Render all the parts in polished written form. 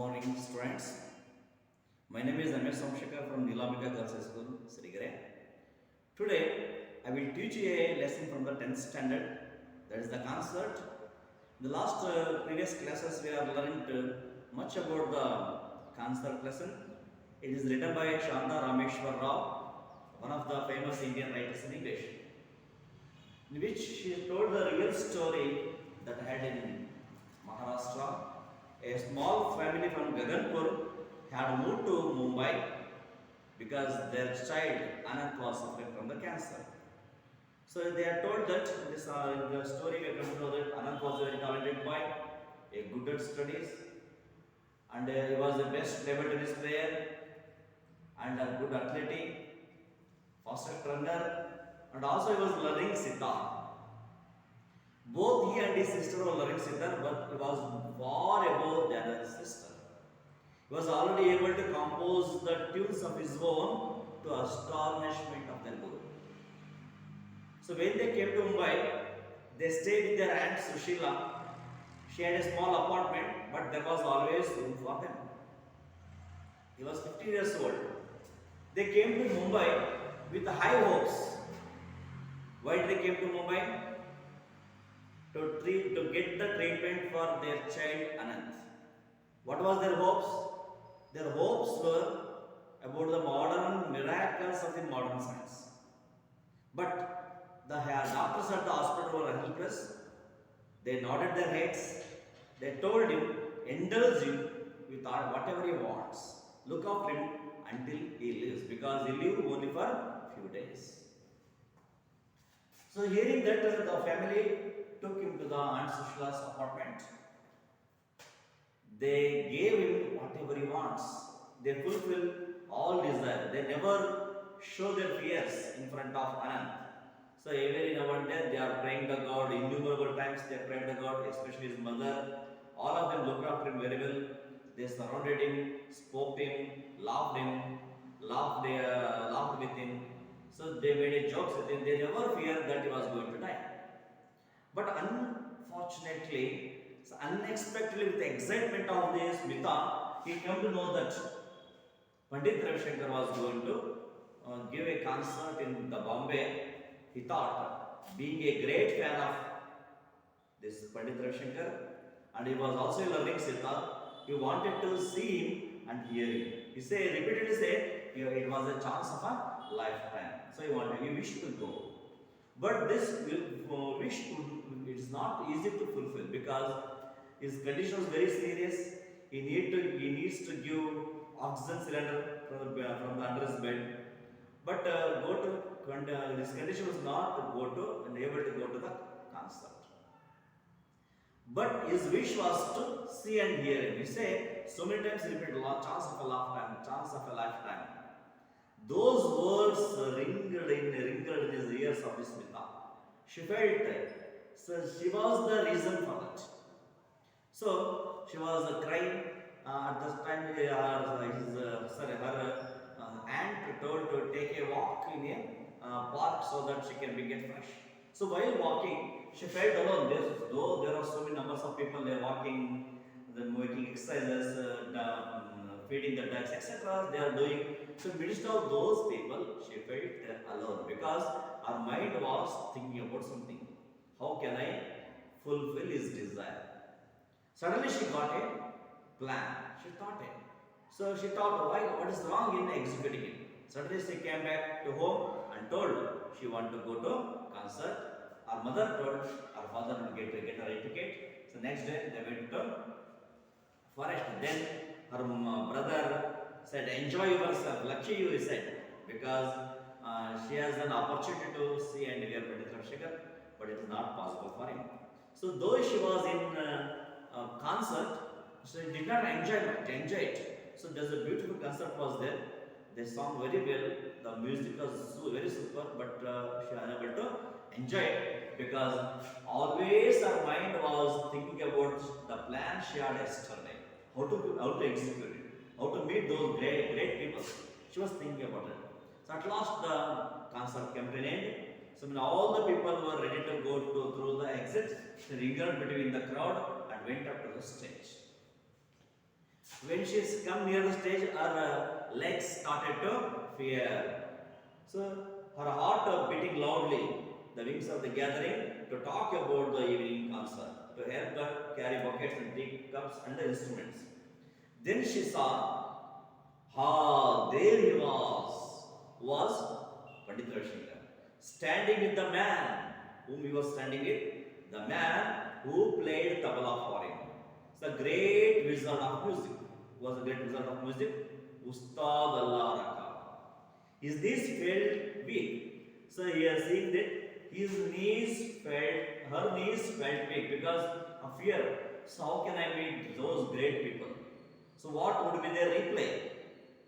morning, students. My name is Amir Somshekar from Nilambika Girls High School, Srigare. Today, I will teach you a lesson from the 10th standard. That is the concert. The last previous classes we have learned much about the concert lesson. It is written by Shanta Rameshwar Rao, one of the famous Indian writers in English, in which she told the real story that had in Maharashtra. A small family from Gaganpur had moved to Mumbai because their child Anant was suffering from the cancer. So they are told that this the story we come to know that Anant was a very talented boy, a good at studies, and he was the best table tennis player and a good athletic, fastest runner, and also he was learning sitar. Both he and his sister were learning sitar, but he was far above the other sister. He was already able to compose the tunes of his own to astonishment of their guru. So when they came to Mumbai, they stayed with their aunt Sushila. She had a small apartment, but there was always room for them. He was 15 years old. They came to Mumbai with high hopes. Why did they came to Mumbai? To get the treatment for their child Anant. What was their hopes? Their hopes were about the modern miracles of the modern science. But the doctors at the hospital were helpless. They nodded their heads. They told him, indulge him with whatever he wants. Look after him until he lives, because he lived only for a few days. So hearing that, the family took him to the Aunt Sushila's apartment. They gave him whatever he wants. They fulfill all desire. They never show their fears in front of Anant. So every now and then they are praying to God. Innumerable times they prayed to God, especially his mother. All of them looked after him very well. They surrounded him, spoke to him, laughed with him. So they made a joke with him. They never feared that he was going to die. But unfortunately, so unexpectedly, with the excitement of this Mitha, he came to know that Pandit Ravi Shankar was going to give a concert in the Bombay. He thought, being a great fan of this Pandit Ravi Shankar, and he was also learning sitar, he wanted to see him and hear him. He repeatedly said, it was a chance of a lifetime. So he wished to go. But this wish is not easy to fulfill because his condition was very serious. He needs to give oxygen cylinder from the under his bed. But his condition was not able to go to the concert. But his wish was to see and hear him. He said so many times he repeated, chance of a lifetime, chance of a lifetime. Those words ringled in his ears of this Smita. She felt so she was the reason for that. So she was crying at this time. Her aunt told to take a walk in a park so that she can get fresh. So while walking, she felt alone. Though there are so many numbers of people, they are walking, they are making exercises, feeding the ducks, etc. They are doing. So amidst of those people, she felt alone because her mind was thinking about something. How can I fulfill his desire? Suddenly she got a plan. She thought it. So she thought, what is wrong in executing it? Suddenly she came back to home and told she wanted to go to concert. Her mother told her father to get her a ticket. So next day they went to forest. Then her brother said, enjoy yourself. Lucky you, he said, because she has an opportunity to see and hear Pandit Ravi Shankar, but it is not possible for him. So though she was in a concert, she did not enjoy it. So there's a beautiful concert was there. They sang very well. The music was very super, but she was unable to enjoy it because always her mind was thinking about the plan she had yesterday, how to execute it, how to meet those great people. She was thinking about it. So at last the concert came to an end. So when all the people were ready to go through the exit, she lingered between the crowd and went up to the stage. When she's come near the stage, her legs started to fear. So her heart beating loudly. The wings of the gathering to talk about the evening concert, to help her carry buckets and teacups and the instruments. Then she saw, there he was Pandit Ravi Shankar, standing with the man whom he was standing with, the man who played tabla for him. It's a great wizard of music. Who was a great wizard of music? Ustad Allah Raka. His knees felt weak. So he is seeing that her knees felt weak because of fear. So how can I meet those great people? So what would be their reply?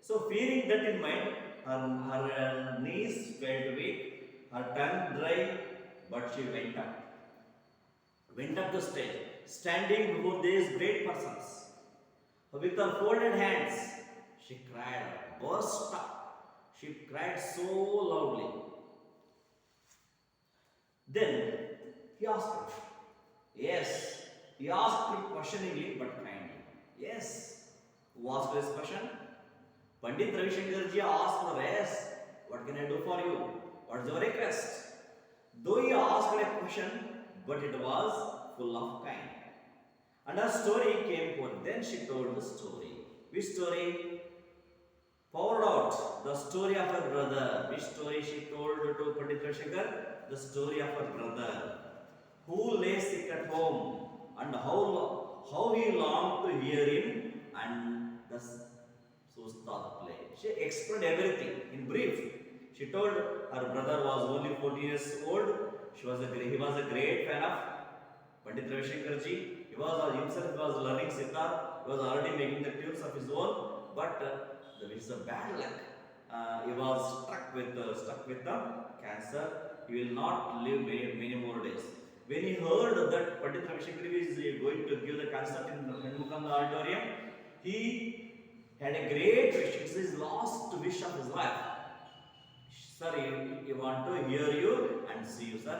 So fearing that in mind, her knees felt weak, her tongue dry, but she went up the stage, standing before these great persons. With her folded hands, she cried, burst up. She cried so loudly. Then he asked her. Yes, he asked her questioningly but kindly. Yes, who asked this question? Pandit Ravi Shankar ji asked her, yes, what can I do for you? What is your request? Though he asked her a question, but it was full of kind. And her story came forth. Then she told the story. Which story? Poured out the story of her brother. Which story she told to Pandit Ravi Shankar? The story of her brother, who lay sick at home, and how he longed to hear him, and the Ustad play. She explained everything in brief. She told her brother was only 14 years old. He was a great fan of Pandit Ravi Shankar ji. He was learning sitar. He was already making the tunes of his own, but there is a bad luck. He was stuck with the cancer. He will not live many more days. When he heard that Pandit Ravi Shankar is going to give the concert in the Hanmukanda auditorium, he had a great wish. It's his last wish of his life. Sir, he want to hear you and see you, sir.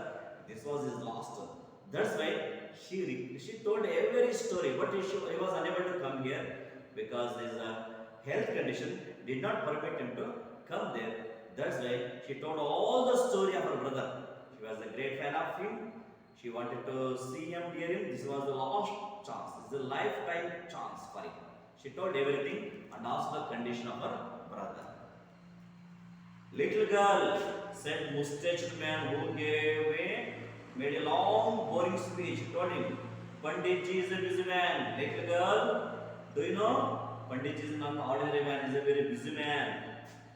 This was his last. That's why she told every story, but he was unable to come here because his health condition did not permit him to come there. That's why she told all the story of her brother. She was a great fan of him. She wanted to see him, hear him. This was the last chance. This is a lifetime chance for him. She told everything and asked the condition of her brother. Little girl, said mustached man who made a long boring speech. Told him, Pandit ji is a busy man. Little girl, do you know? Pandit ji is not an ordinary man, he is a very busy man.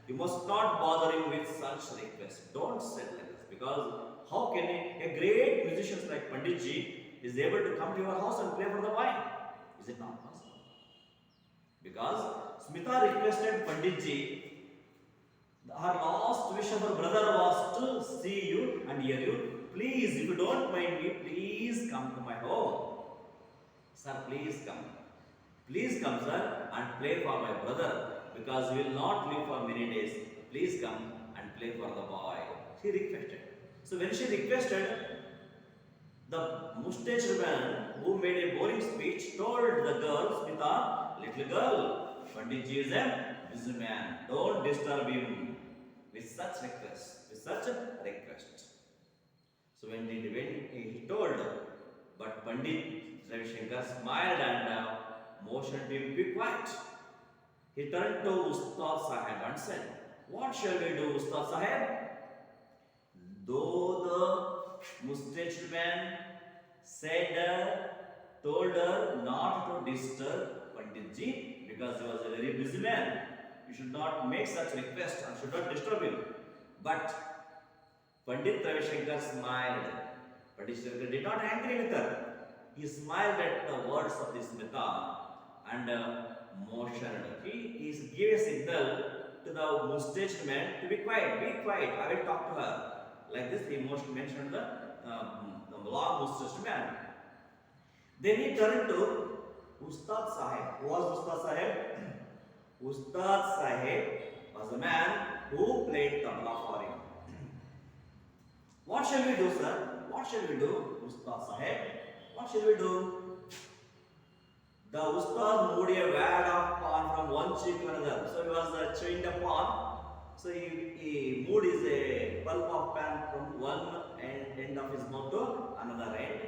You must not bother him with such requests. Don't say like this, because how can a great musician like Pandit ji is able to come to your house and play for the wine? Is it not possible? Because Smita requested Pandit ji, her last wish of her brother was to see you and hear you. Please, if you don't mind me, please come to my home. Sir, please come. Please come, sir, and play for my brother, because we will not live for many days. Please come and play for the boy. She requested. So when she requested, the mustached man who made a boring speech told the girl, Smita, little girl, Pandit ji is a busy man. Don't disturb him with such request. So when he told, but Pandit Ravi Shankar smiled and motioned him to be quiet. He turned to Ustad Sahib and said, what shall we do, Ustad Sahib? Though the mustached man told her not to disturb Pandit ji, because he was a very busy man. You should not make such request and should not disturb him. But Pandit Ravi Shankar smiled. Pandit Shankar did not angry with her. He smiled at the words of this Smita and motioned. He gave a signal to the mustached man to be quiet. Be quiet. I will talk to her. Like this, he mentioned the long mustached man. Then he turned to Ustad Sahib. Who was Ustad Sahib? Ustad Sahib was a man who played tabla for him. What shall we do, sir? What shall we do, Ustad Sahib? What shall we do? The Ustad moved a wad of pan from one cheek to another. So he was chewing the pan. So he moved his pulp of pan from one end of his mouth to another end.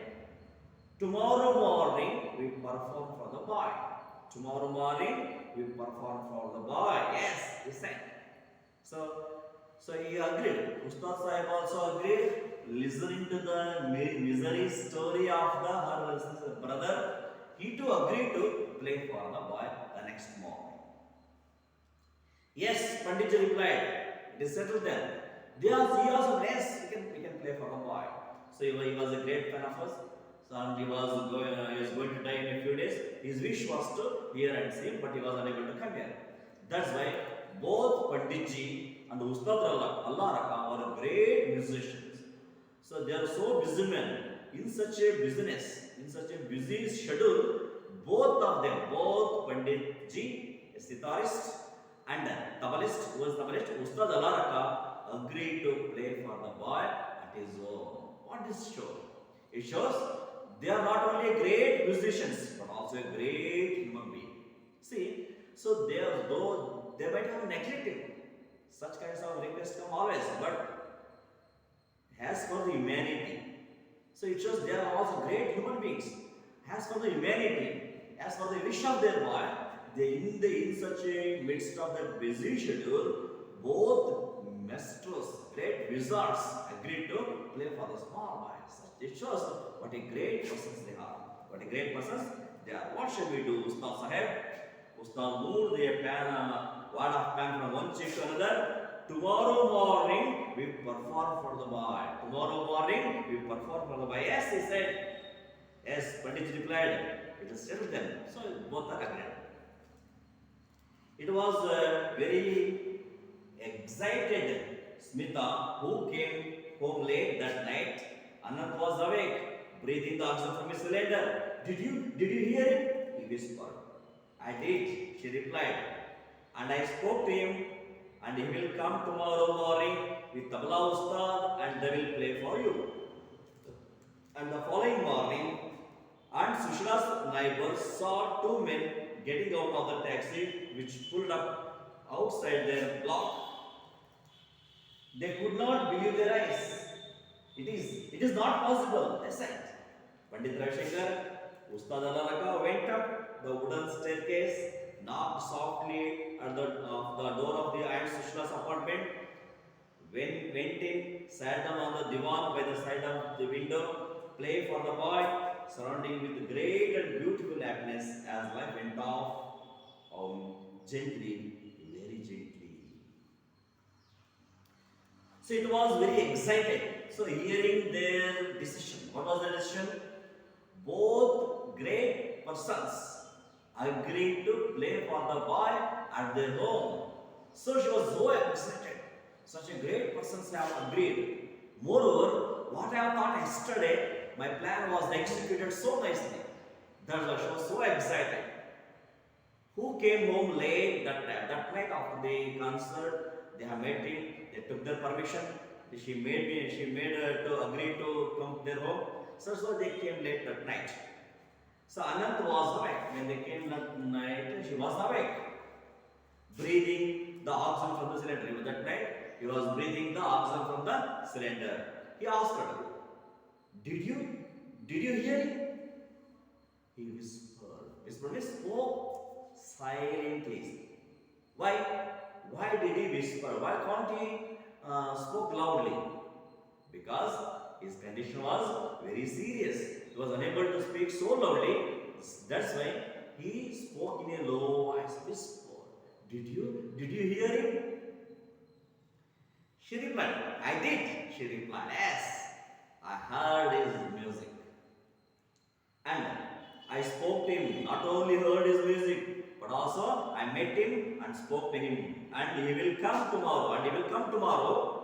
Tomorrow morning we perform for the boy. Tomorrow morning we perform for the boy. Yes, he said. So he agreed. Ustad Sahib also agreed. Listening to the misery story of her brother, he too agreed to play for the boy the next morning. Yes, Panditji replied. It is settled then. He also yes, we can play for the boy. So he was a great fan of us. So and he was going to die in a few days. His wish was to hear and see him, but he was unable to come here. That's why both Panditji and Ustad Allah Raka were great musicians. So they are so busy men in such a business, in such a busy schedule. Both of them, both Panditji, a sitarist, and Tabalist, who was Tabalist, Ustad Allah Raka, agreed to play for the boy at his home. What does this show? It shows they are not only great musicians but also a great human being. See, so they are though they might have neglected such kinds of requests come always, but as for the humanity, so it shows they are also great human beings. As for the humanity, as for the wish of their boy, they in such a midst of that busy schedule, both maestros, great wizards, agreed to play for the small boys. It shows what a great persons they are. What a great persons they are. What should we do, Ustad Sahib? Ustad moved the wad of pan from one cheek to another. Tomorrow morning we perform for the boy. Tomorrow morning we perform for the boy. Yes, he said. Yes, Pandit replied. It is settled then. So both are agreed. It was very excited Smita who came home late that night. Anant was awake, breathing the oxygen from his cylinder. Did you hear it? He whispered. I did, she replied. And I spoke to him, and he will come tomorrow morning with Tabla Ustad and they will play for you. And the following morning, Aunt Sushila's neighbors saw two men getting out of the taxi which pulled up outside their block. They could not believe their eyes. It is not possible, they said. Pandit Ravishankar, Ustad Allah Raka went up the wooden staircase, knocked softly at the door of the Aunt Sushila's apartment, went in, sat down on the divan by the side of the window, played for the boy, surrounding with great and beautiful happiness as life went off gently, very gently. So it was very exciting. So hearing their decision, what was the decision? Both great persons agreed to play for the boy at their home. So she was so excited. Such a great persons have agreed. Moreover, what I thought yesterday, my plan was executed so nicely. That's why she was so excited. Who came home late that night after the concert? They have met him. They took their permission. She made her to agree to come to their home. So they came late that night. So Anant was awake. When they came that night, she was awake, breathing the oxygen from the cylinder. That night, he was breathing the oxygen from the cylinder. He asked her, Did you hear it? He whispered. He spoke silently. Why did he whisper? Why can't he spoke loudly? Because his condition was very serious. He was unable to speak so loudly. That's why he spoke in a low voice. Whisper. Did you hear him? She replied, I did. She replied, yes, I heard his music. And I spoke to him, not only heard his music, but also I met him and spoke to him. And he will come tomorrow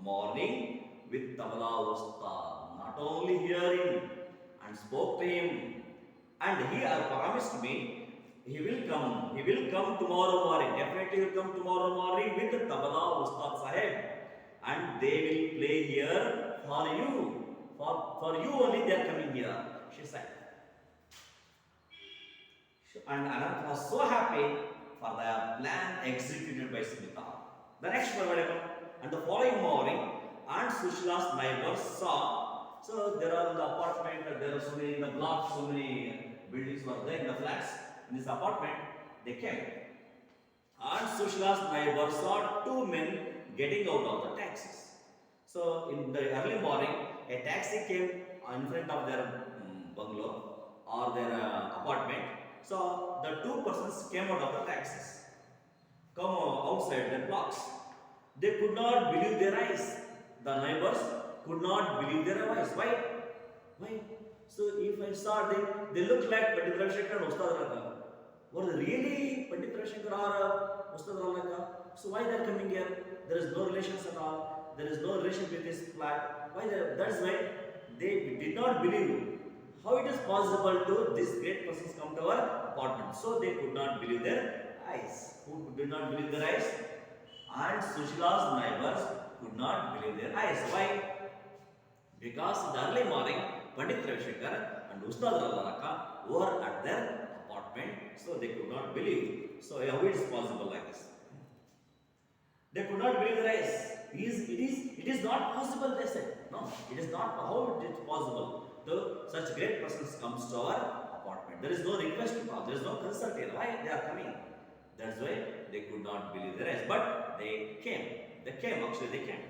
morning with Tabla Ustad. Not only hear him and spoke to him. And he promised me he will come tomorrow morning. Definitely he will come tomorrow morning with the Tabla Ustad Sahib. And they will play here for you. For you only they are coming here, she said. and Anant was so happy for the plan executed by Smita. The next one, what happened? And the following morning, Aunt Sushila's neighbors saw. So there are in the apartment, there are so many in the blocks, so many buildings were there in the flats. In this apartment, they came. Aunt Sushila's neighbors saw two men getting out of the taxis. So in the early morning, a taxi came in front of their bungalow or their apartment. So the two persons came out of the taxis, come outside their blocks. They could not believe their eyes. The neighbors could not believe their eyes. Why? Why? So if I saw them, they look like Pandit Ravi Shankar and Ustad Raka. Were they really Pandit Ravi Shankar or Ustad Raka? So why they are coming here? There is no relations at all. There is no relation with this flat. Why? That's why they did not believe how it is possible to these great persons come to our apartment. So they could not believe their eyes. Who did not believe their eyes? And Sushila's neighbors could not believe their eyes. Why? Because in the early morning, Pandit Ravi Shankar and Ustad Raka were at their apartment, so they could not believe. So how it is possible like this? They could not believe their eyes. It is not possible, they said. No, it is not. How it is possible? So such great persons comes to our apartment. There is no request to come. There is no consult here. Why they are coming? That's why they could not believe their eyes. But they came. They came. Actually, they came.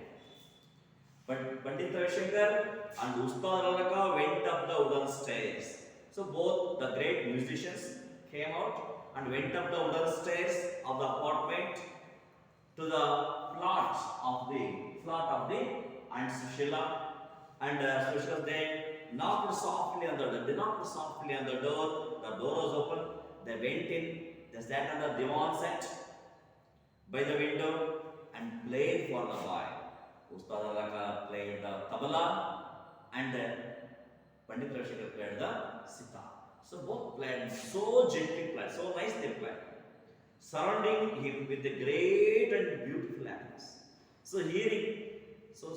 But Pandit Ravi Shankar and Ustad Raka went up the wooden stairs. So both the great musicians came out and went up the wooden stairs of the apartment to the flat of the Aunt Sushila, and Sushila, they knocked softly on the door. They knocked softly on the door. The door was open. They went in. They sat on the divan set by the window and played for the boy. Ustad Raka played the tabla and Pandit Ravi Shankar played the sitar. So both played so gently, played so nicely played, surrounding him with a great and beautiful happiness. So hearing,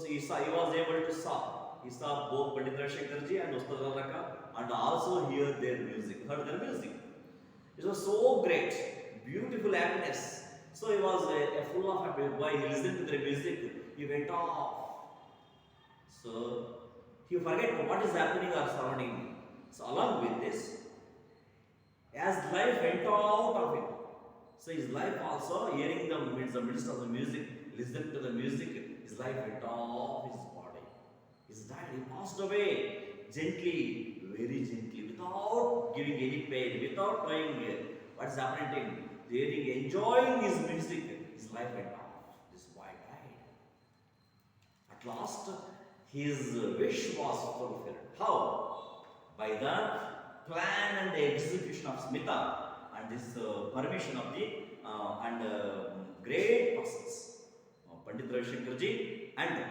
he was able to saw. He saw both Pandit Ravi Shankar ji and Ustad Raka and also hear their music, heard their music. It was so great, beautiful happiness. So he was full of happiness. While he listened to their music, he went off. So he forget what is happening or surrounding him. So along with this, as life went out of him, so his life also, hearing the midst of the music, listening to the music, his life went off his body. He died, he passed away gently, very gently, without giving any pain, without knowing what is happening to him. Hearing, enjoying his music, his life went off. This boy died. At last, his wish was fulfilled. How? By the plan and the execution of Smita and this permission of the great persons, Pandit Ravi Shankar ji and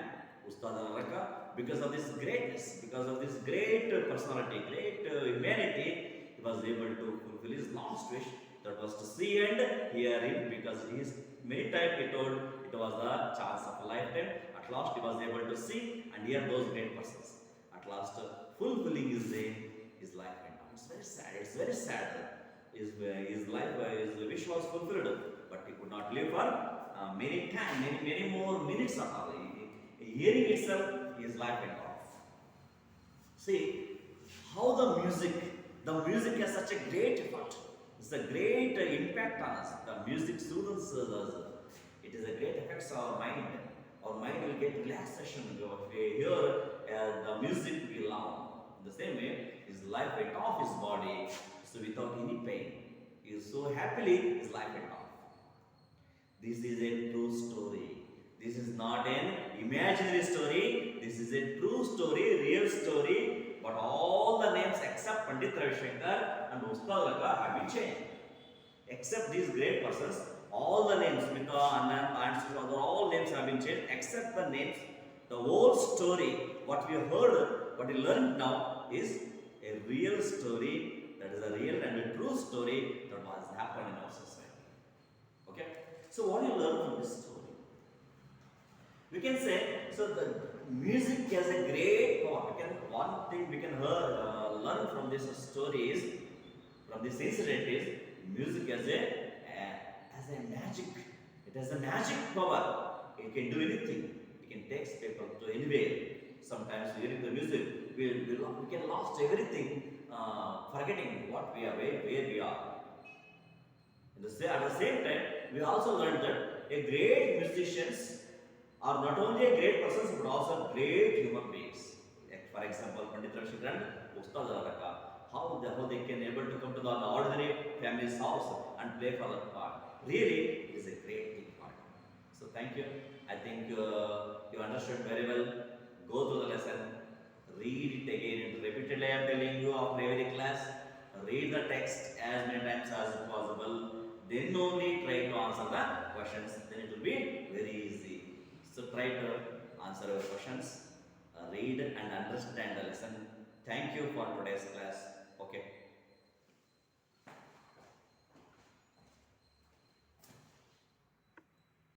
Ustad Raka. Because of this greatness, because of this great personality, great humanity, he was able to fulfill his last wish. That was to see and hear him, because he is many times he told it was the chance of a lifetime. At last he was able to see and hear those great persons. At last, fulfilling his life went on. It's very sad. It's very sad. His life, his wish was fulfilled, but he could not live for many time, many more minutes of all. Hearing itself, his life went off. See how the music has such a great effect. It's a great impact on us. The music soothes us. It is a great effect on our mind. Our mind will get relaxation if we hear the music we love. In the same way, his life went off his body, so without any pain. He is so happily, his life went off. This is a true story. This is not an imaginary story. This is a true story, real story. But all the names except Pandit Ravi Shankar and Ustad Raka have been changed. Except these great persons, all the names, Smita, Anand, and all names have been changed except the names. The whole story, what we heard, what we learned now is a real story. That is a real and a true story that has happened in our society. Okay? So what do you learn from this story? We can say, so the music has a great power. One thing we can learn from this story is from this incident is music as a magic. It has a magic power. It can do anything. It can take people to anywhere. Sometimes hearing the music, we can lost everything, forgetting what we are, where we are. At the same time, we also learned that a great musicians are not only a great persons but also great human beings. Like for example, Pandit Ravi Shankar and Ustad Aladaka, how they can able to come to the ordinary family's house and play for that part. Really, it is a great thing part. So thank you. I think you understood very well. Go through the lesson, read it again and repeatedly. I am telling you after every class, read the text as many times as possible. Then only try to answer the questions. Then it will be very easy. So try to answer your questions, read and understand the lesson. Thank you for today's class. Okay.